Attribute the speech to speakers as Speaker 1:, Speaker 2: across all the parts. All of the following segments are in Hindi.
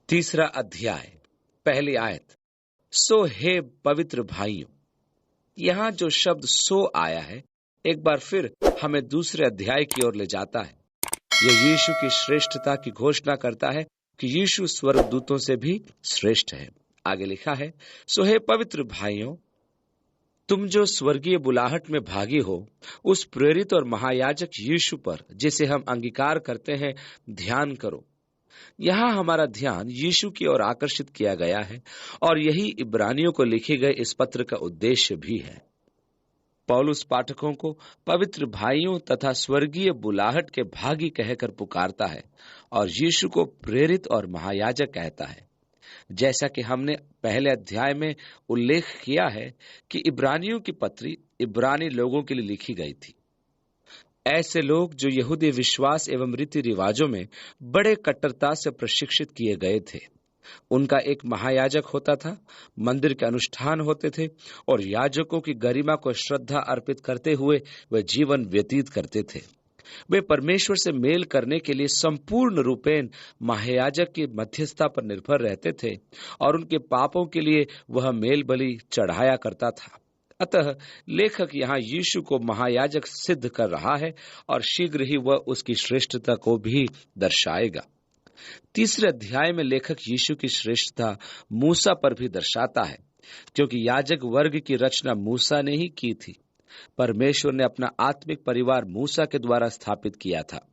Speaker 1: तीसरा अध्याय, पहली आयत। सो हे पवित्र भाइयों, यहां जो शब्द सो आया है एक बार फिर हमें दूसरे अध्याय की ओर ले जाता है। यह यीशु की श्रेष्ठता की घोषणा करता है कि यीशु स्वर्गदूतों से भी श्रेष्ठ है। आगे लिखा है, सो हे पवित्र भाइयों, तुम जो स्वर्गीय बुलाहट में भागी हो, उस प्रेरित और महायाजक यीशु पर जिसे हम अंगीकार करते हैं ध्यान करो। यहाँ हमारा ध्यान यीशु की ओर आकर्षित किया गया है और यही इब्रानियों को लिखे गए इस पत्र का उद्देश्य भी है। पौलुस पाठकों को पवित्र भाइयों तथा स्वर्गीय बुलाहट के भागी कहकर पुकारता है और यीशु को प्रेरित और महायाजक कहता है। जैसा कि हमने पहले अध्याय में उल्लेख किया है कि इब्रानियों की पत्री इब्रानी लोगों के लिए लिखी गई थी। ऐसे लोग जो यहूदी विश्वास एवं रीति रिवाजों में बड़े कट्टरता से प्रशिक्षित किए गए थे। उनका एक महायाजक होता था, मंदिर के अनुष्ठान होते थे और याजकों की गरिमा को श्रद्धा अर्पित करते हुए वे जीवन व्यतीत करते थे। वे परमेश्वर से मेल करने के लिए संपूर्ण रूपेण महायाजक की मध्यस्थता पर निर्भर रहते थे और उनके पापों के लिए वह मेल बलि चढ़ाया करता था। अतः लेखक यहाँ यीशु को महायाजक सिद्ध कर रहा है और शीघ्र ही वह उसकी श्रेष्ठता को भी दर्शाएगा। तीसरे अध्याय में लेखक यीशु की श्रेष्ठता मूसा पर भी दर्शाता है, क्योंकि याजक वर्ग की रचना मूसा ने ही की थी। परमेश्वर ने अपना आत्मिक परिवार मूसा के द्वारा स्थापित किया था।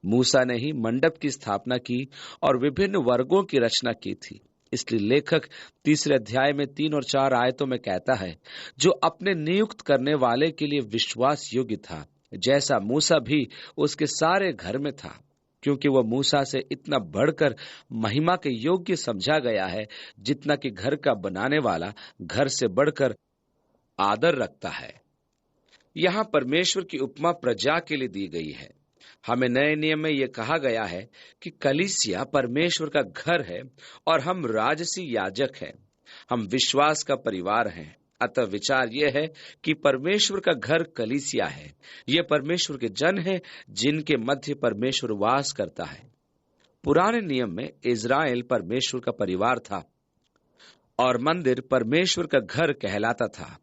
Speaker 1: मूसा ने ही मंडप की स्थापना की और विभिन्न वर्गों की रचना की थी। इसलिए लेखक तीसरे अध्याय में 3 और 4 आयतों में कहता है, जो अपने नियुक्त करने वाले के लिए विश्वास योग्य था, जैसा मूसा भी उसके सारे घर में था, क्योंकि वह मूसा से इतना बढ़कर महिमा के योग्य समझा गया है, जितना कि घर का बनाने वाला घर से बढ़कर आदर रखता है। यहाँ परमेश्वर की उपमा प्रजा के लिए दी गई है। हमें नए नियम में यह कहा गया है कि कलीसिया परमेश्वर का घर है और हम राजसी याजक हैं। हम विश्वास का परिवार हैं। अतः विचार यह है कि परमेश्वर का घर कलीसिया है। ये परमेश्वर के जन हैं जिनके मध्य परमेश्वर वास करता है। पुराने नियम में इज़राइल परमेश्वर का परिवार था और मंदिर परमेश्वर का घर कहलाता था।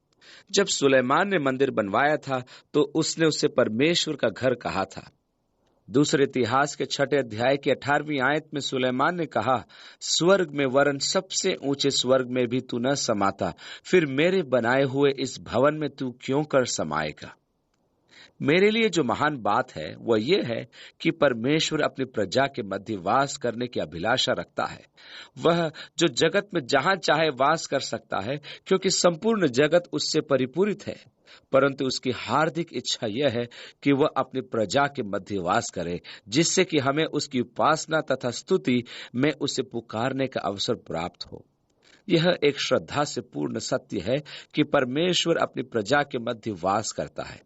Speaker 1: जब सुलेमान ने मंदिर बनवाया था तो उसने उसे परमेश्वर का घर कहा था। दूसरे इतिहास के 6 अध्याय की 18वीं आयत में सुलेमान ने कहा, स्वर्ग में वरन सबसे ऊंचे स्वर्ग में भी तू न समाता, फिर मेरे बनाए हुए इस भवन में तू क्यों कर समाएगा। मेरे लिए जो महान बात है वह यह है कि परमेश्वर अपनी प्रजा के मध्य वास करने की अभिलाषा रखता है। वह जो जगत में जहां चाहे वास कर सकता है, क्योंकि संपूर्ण जगत उससे परिपूरित है, परंतु उसकी हार्दिक इच्छा यह है कि वह अपनी प्रजा के मध्य वास करे, जिससे कि हमें उसकी उपासना तथा स्तुति में उसे पुकारने का अवसर प्राप्त हो। यह एक श्रद्धा से पूर्ण सत्य है कि परमेश्वर अपनी प्रजा के मध्य वास करता है।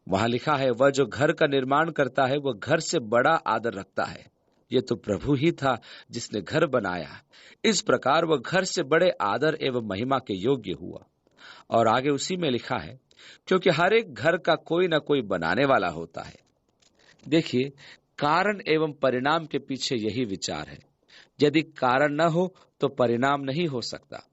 Speaker 1: वहां लिखा है, वह जो घर का निर्माण करता है वह घर से बड़ा आदर रखता है। यह तो प्रभु ही था जिसने घर बनाया। इस प्रकार वह घर से बड़े आदर एवं महिमा के योग्य हुआ। और आगे उसी में लिखा है, क्योंकि हर एक घर का कोई ना कोई बनाने वाला होता है। देखिए, कारण एवं परिणाम के पीछे यही विचार है। यदि कारण न हो तो परिणाम नहीं हो सकता।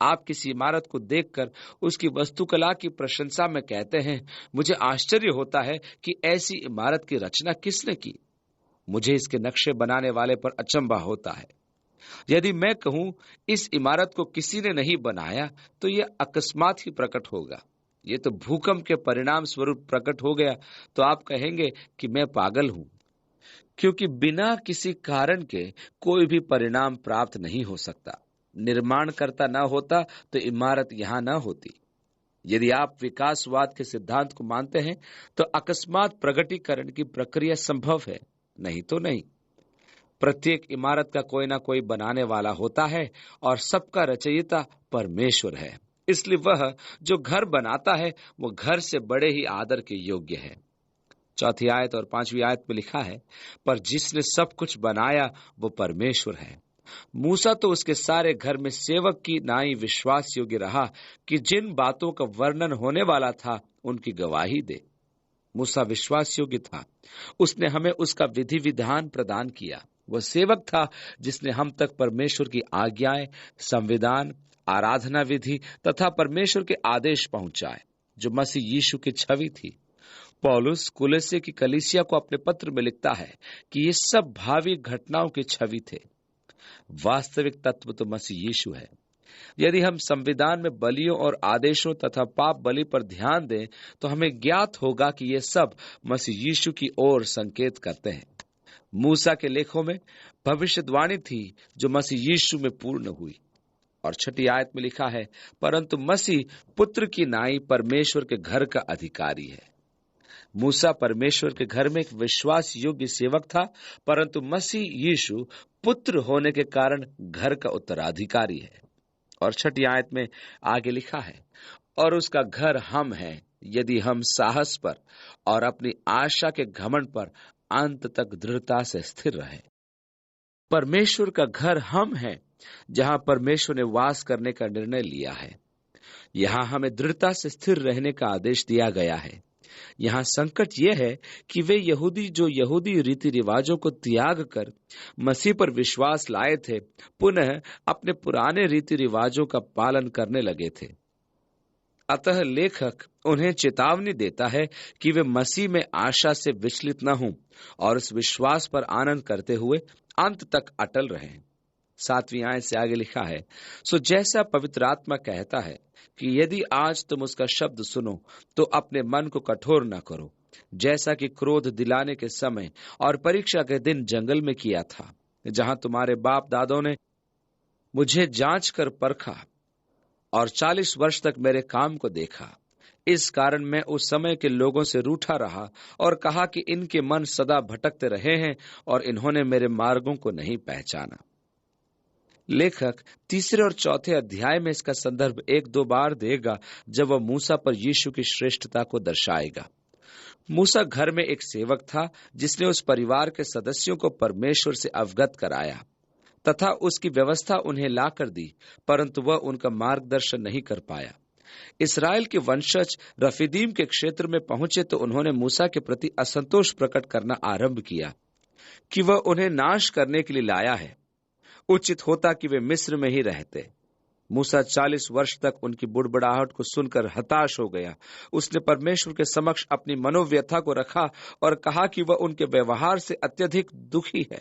Speaker 1: आप किसी इमारत को देखकर उसकी वास्तुकला की प्रशंसा में कहते हैं, मुझे आश्चर्य होता है कि ऐसी इमारत की रचना किसने की। मुझे इसके नक्शे बनाने वाले पर अचंभा होता है। यदि मैं कहूं इस इमारत को किसी ने नहीं बनाया तो यह अकस्मात ही प्रकट होगा, ये तो भूकंप के परिणाम स्वरूप प्रकट हो गया, तो आप कहेंगे कि मैं पागल हूं, क्योंकि बिना किसी कारण के कोई भी परिणाम प्राप्त नहीं हो सकता। निर्माणकर्ता न होता तो इमारत यहां न होती। यदि आप विकासवाद के सिद्धांत को मानते हैं तो अकस्मात प्रगटीकरण की प्रक्रिया संभव है, नहीं तो नहीं। प्रत्येक इमारत का कोई ना कोई बनाने वाला होता है और सबका रचयिता परमेश्वर है। इसलिए वह जो घर बनाता है वो घर से बड़े ही आदर के योग्य है। 4वीं आयत और 5वीं आयत में लिखा है, पर जिसने सब कुछ बनाया वो परमेश्वर है। मूसा तो उसके सारे घर में सेवक की नाई विश्वास योग्य रहा कि जिन बातों का वर्णन होने वाला था उनकी गवाही दे। मूसा विश्वास योग्य था। उसने हमें उसका विधि विधान प्रदान किया। वह सेवक था जिसने हम तक परमेश्वर की आज्ञाएं, संविधान, आराधना विधि तथा परमेश्वर के आदेश पहुंचाए, जो मसीह यीशु की छवि थी। पौलुस कुलस्से की कलीसिया को अपने पत्र में लिखता है कि ये सब भावी घटनाओं की छवि थे। वास्तविक तत्व तो मसीह यीशु है। यदि हम संविधान में बलियों और आदेशों तथा पाप बलि पर ध्यान दें तो हमें ज्ञात होगा कि ये सब मसीह यीशु की ओर संकेत करते हैं। मूसा के लेखों में भविष्यवाणी थी जो मसीह यीशु में पूर्ण हुई। और 6 आयत में लिखा है, परंतु मसीह पुत्र की नाई परमेश्वर के घर का अधिकारी है। मूसा परमेश्वर के घर में एक विश्वास योग्य सेवक था, परंतु मसीह यीशु पुत्र होने के कारण घर का उत्तराधिकारी है। और 6 आयत में आगे लिखा है, और उसका घर हम हैं यदि हम साहस पर और अपनी आशा के घमंड पर अंत तक दृढ़ता से स्थिर रहे। परमेश्वर का घर हम हैं जहां परमेश्वर ने वास करने का निर्णय लिया है। यहां हमें दृढ़ता से स्थिर रहने का आदेश दिया गया है। यहाँ संकट यह है कि वे यहूदी जो यहूदी रीति रिवाजों को त्याग कर मसीह पर विश्वास लाए थे, पुनः अपने पुराने रीति रिवाजों का पालन करने लगे थे। अतः लेखक उन्हें चेतावनी देता है कि वे मसीह में आशा से विचलित न हों और इस विश्वास पर आनंद करते हुए अंत तक अटल रहें। 7वीं आयत से आगे लिखा है, सो जैसा पवित्र आत्मा कहता है कि यदि आज तुम उसका शब्द सुनो तो अपने मन को कठोर न करो, जैसा कि क्रोध दिलाने के समय और परीक्षा के दिन जंगल में किया था, जहां तुम्हारे बाप दादों ने मुझे जांच कर परखा और 40 वर्ष तक मेरे काम को देखा। इस कारण मैं उस समय के लोगों से रूठा रहा और कहा कि इनके मन सदा भटकते रहे हैं और इन्होंने मेरे मार्गों को नहीं पहचाना। लेखक 3 और 4 अध्याय में इसका संदर्भ 1-2 बार देगा जब वह मूसा पर यीशु की श्रेष्ठता को दर्शाएगा। मूसा घर में एक सेवक था जिसने उस परिवार के सदस्यों को परमेश्वर से अवगत कराया तथा उसकी व्यवस्था उन्हें लाकर दी, परंतु वह उनका मार्गदर्शन नहीं कर पाया। इस्राएल के वंशज रफीदीम के क्षेत्र में पहुंचे तो उन्होंने मूसा के प्रति असंतोष प्रकट करना आरंभ किया कि वह उन्हें नाश करने के लिए लाया है। उचित होता कि वे मिस्र में ही रहते। मूसा 40 वर्ष तक उनकी बुड़बुड़ाहट को सुनकर हताश हो गया। उसने परमेश्वर के समक्ष अपनी मनोव्यथा को रखा और कहा कि वह उनके व्यवहार से अत्यधिक दुखी है।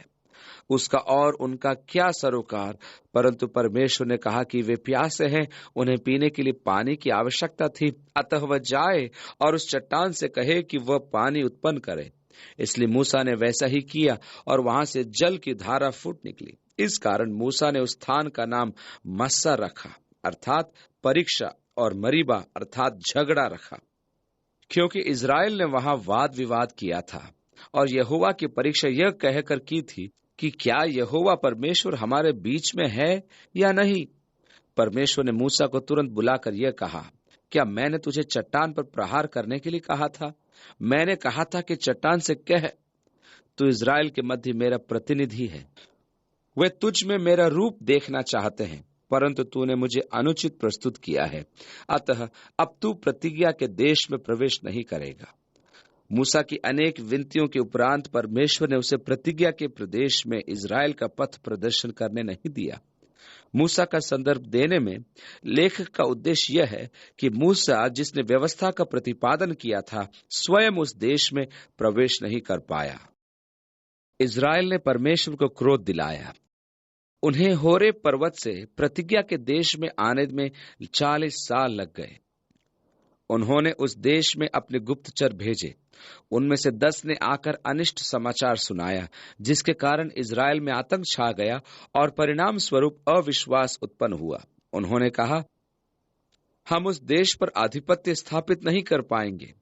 Speaker 1: उसका और उनका क्या सरोकार, परंतु परमेश्वर ने कहा कि वे प्यासे हैं, उन्हें पीने के लिए पानी की आवश्यकता थी। अतः वह जाए और उस चट्टान से कहे कि वह पानी उत्पन्न करे। इसलिए मूसा ने वैसा ही किया और वहां से जल की धारा फूट निकली। इस कारण मूसा ने उस स्थान का नाम मस्सा रखा, अर्थात परीक्षा, और मरीबा अर्थात झगड़ा रखा, क्योंकि इज़राइल ने वहां वाद विवाद किया था और यहोवा की परीक्षा यह कहकर की थी कि क्या यहोवा परमेश्वर हमारे बीच में है या नहीं। परमेश्वर ने मूसा को तुरंत बुलाकर यह कहा, क्या मैंने तुझे चट्टान पर प्रहार करने के लिए कहा था? मैंने कहा था कि चट्टान से कह, तू इज़राइल के मध्य मेरा प्रतिनिधि है। वे तुझ में मेरा रूप देखना चाहते हैं, परंतु तूने मुझे अनुचित प्रस्तुत किया है। अतः अब तू प्रतिज्ञा के देश में प्रवेश नहीं करेगा। मूसा की अनेक विनतियों के उपरांत परमेश्वर ने उसे प्रतिज्ञा के प्रदेश में इज़राइल का पथ प्रदर्शन करने नहीं दिया। मूसा का संदर्भ देने में लेखक का उद्देश्य यह है कि मूसा, जिसने व्यवस्था का प्रतिपादन किया था, स्वयं उस देश में प्रवेश नहीं कर पाया। इज़राइल ने परमेश्वर को क्रोध दिलाया। उन्हें होरे पर्वत से प्रतिज्ञा के देश में आने में 40 साल लग गए। उन्होंने उस देश में अपने गुप्तचर भेजे। उनमें से 10 ने आकर अनिष्ट समाचार सुनाया, जिसके कारण इज़राइल में आतंक छा गया और परिणाम स्वरूप अविश्वास उत्पन्न हुआ। उन्होंने कहा, हम उस देश पर आधिपत्य स्थापित नहीं कर पाएंगे।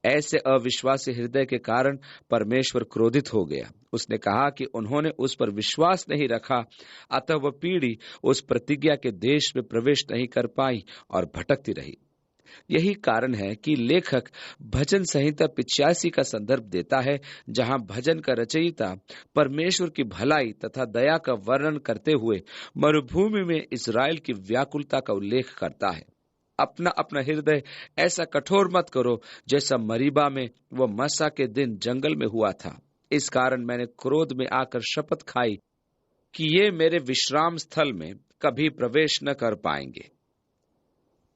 Speaker 1: ऐसे अविश्वासी हृदय के कारण परमेश्वर क्रोधित हो गया। उसने कहा कि उन्होंने उस पर विश्वास नहीं रखा, अतः वह पीढ़ी उस प्रतिज्ञा के देश में प्रवेश नहीं कर पाई और भटकती रही। यही कारण है कि लेखक भजन संहिता 85 का संदर्भ देता है, जहां भजन का रचयिता परमेश्वर की भलाई तथा दया का वर्णन करते हुए मरुभूमि में इज़राइल की व्याकुलता का उल्लेख करता है। अपना अपना हृदय ऐसा कठोर मत करो जैसा मरीबा में व मस्सा के दिन जंगल में हुआ था। इस कारण मैंने क्रोध में आकर शपथ खाई कि ये मेरे विश्राम स्थल में कभी प्रवेश न कर पाएंगे।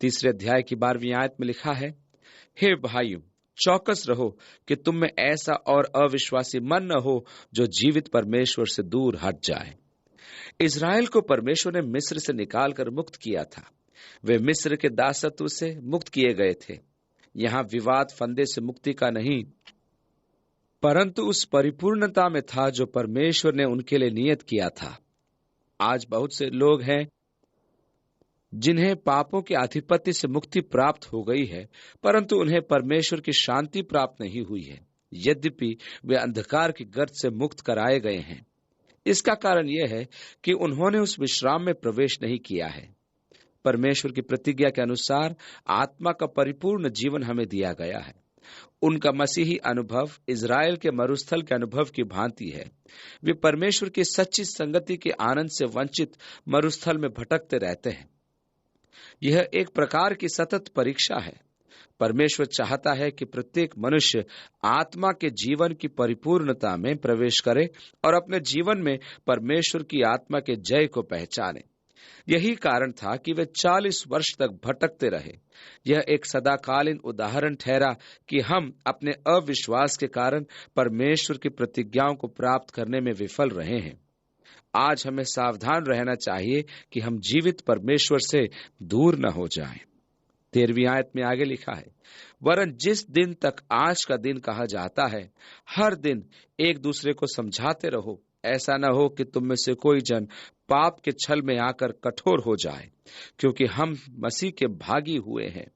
Speaker 1: 3 अध्याय की 12वीं आयत में लिखा है, हे भाइयों, चौकस रहो कि तुम में ऐसा और अविश्वासी मन न हो जो जीवित परमेश्वर से दूर हट जाए। इज़राइल को परमेश्वर ने मिस्र से निकालकर मुक्त किया था। वे मिस्र के दासत्व से मुक्त किए गए थे। यहाँ विवाद फंदे से मुक्ति का नहीं, परंतु उस परिपूर्णता में था जो परमेश्वर ने उनके लिए नियत किया था। आज बहुत से लोग हैं जिन्हें पापों के आधिपत्य से मुक्ति प्राप्त हो गई है, परंतु उन्हें परमेश्वर की शांति प्राप्त नहीं हुई है, यद्यपि वे अंधकार की गर्त से मुक्त कराए गए हैं। इसका कारण यह है कि उन्होंने उस विश्राम में प्रवेश नहीं किया है। परमेश्वर की प्रतिज्ञा के अनुसार आत्मा का परिपूर्ण जीवन हमें दिया गया है। उनका मसीही अनुभव इज़राइल के मरुस्थल के अनुभव की भांति है। वे परमेश्वर की सच्ची संगति के आनंद से वंचित मरुस्थल में भटकते रहते हैं। यह एक प्रकार की सतत परीक्षा है। परमेश्वर चाहता है कि प्रत्येक मनुष्य आत्मा के जीवन की परिपूर्णता में प्रवेश करे और अपने जीवन में परमेश्वर की आत्मा के जय को पहचाने। यही कारण था कि वे 40 वर्ष तक भटकते रहे। यह एक सदाकालीन उदाहरण ठहरा कि हम अपने अविश्वास के कारण परमेश्वर की प्रतिज्ञाओं को प्राप्त करने में विफल रहे हैं। आज हमें सावधान रहना चाहिए कि हम जीवित परमेश्वर से दूर न हो जाएं। 13वीं आयत में आगे लिखा है, वरन जिस दिन तक आज का दिन कहा जाता है, हर दिन एक दूसरे को समझाते रहो, ऐसा न हो कि तुम में से कोई जन पाप के छल में आकर कठोर हो जाए, क्योंकि हम मसीह के भागी हुए हैं,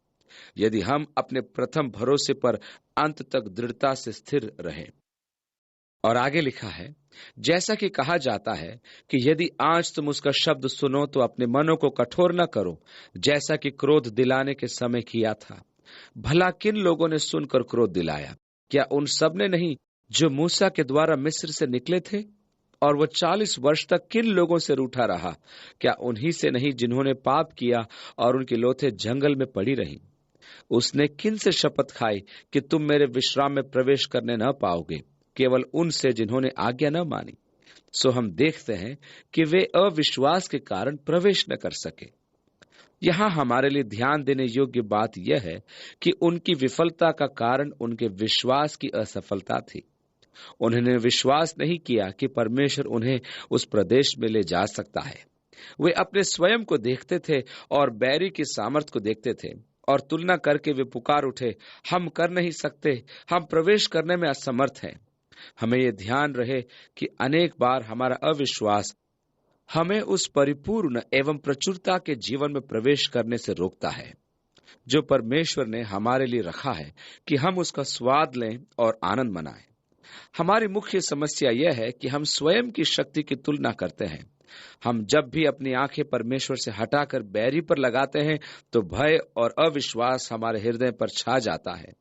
Speaker 1: यदि हम अपने प्रथम भरोसे पर अंत तक दृढ़ता से स्थिर रहें। और आगे लिखा है, जैसा कि कहा जाता है कि यदि आज तुम उसका शब्द सुनो तो अपने मनों को कठोर न करो, जैसा कि क्रोध दिलाने के समय किया था। भला किन लोगों ने सुनकर क्रोध दिलाया? क्या उन सब ने नहीं जो मूसा के द्वारा मिस्र से निकले थे? और वो 40 वर्ष तक किन लोगों से रूठा रहा? क्या उन्हीं से नहीं जिन्होंने पाप किया और उनकी लोथें जंगल में पड़ी रहीं? उसने किन से शपथ खाई कि तुम मेरे विश्राम में प्रवेश करने न पाओगे? केवल उनसे जिन्होंने आज्ञा न मानी। सो हम देखते हैं कि वे अविश्वास के कारण प्रवेश न कर सके। यहाँ हमारे लिए ध्यान देने योग्य बात यह है कि उनकी विफलता का कारण उनके विश्वास की असफलता थी। उन्होंने विश्वास नहीं किया कि परमेश्वर उन्हें उस प्रदेश में ले जा सकता है। वे अपने स्वयं को देखते थे और बैरी की सामर्थ को देखते थे, और तुलना करके वे पुकार उठे, हम कर नहीं सकते, हम प्रवेश करने में असमर्थ हैं। हमें यह ध्यान रहे कि अनेक बार हमारा अविश्वास हमें उस परिपूर्ण एवं प्रचुरता के जीवन में प्रवेश करने से रोकता है जो परमेश्वर ने हमारे लिए रखा है कि हम उसका स्वाद लें और आनंद मनाएं। हमारी मुख्य समस्या यह है कि हम स्वयं की शक्ति की तुलना करते हैं। हम जब भी अपनी आंखें परमेश्वर से हटाकर बैरी पर लगाते हैं तो भय और अविश्वास हमारे हृदय पर छा जाता है।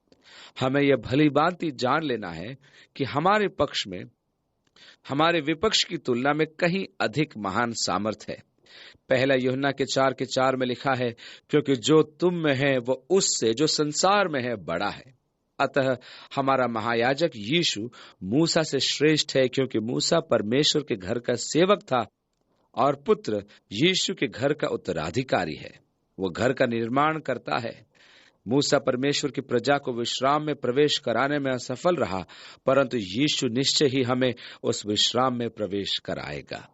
Speaker 1: हमें यह भली भांति जान लेना है कि हमारे पक्ष में हमारे विपक्ष की तुलना में कहीं अधिक महान सामर्थ है। 1 यूहन्ना के 4:4 में लिखा है, क्योंकि जो तुम में है वो उससे जो संसार में है बड़ा है। अतः हमारा महायाजक यीशु मूसा से श्रेष्ठ है, क्योंकि मूसा परमेश्वर के घर का सेवक था और पुत्र यीशु के घर का उत्तराधिकारी है। वो घर का निर्माण करता है। मूसा परमेश्वर की प्रजा को विश्राम में प्रवेश कराने में असफल रहा, परंतु यीशु निश्चय ही हमें उस विश्राम में प्रवेश कराएगा।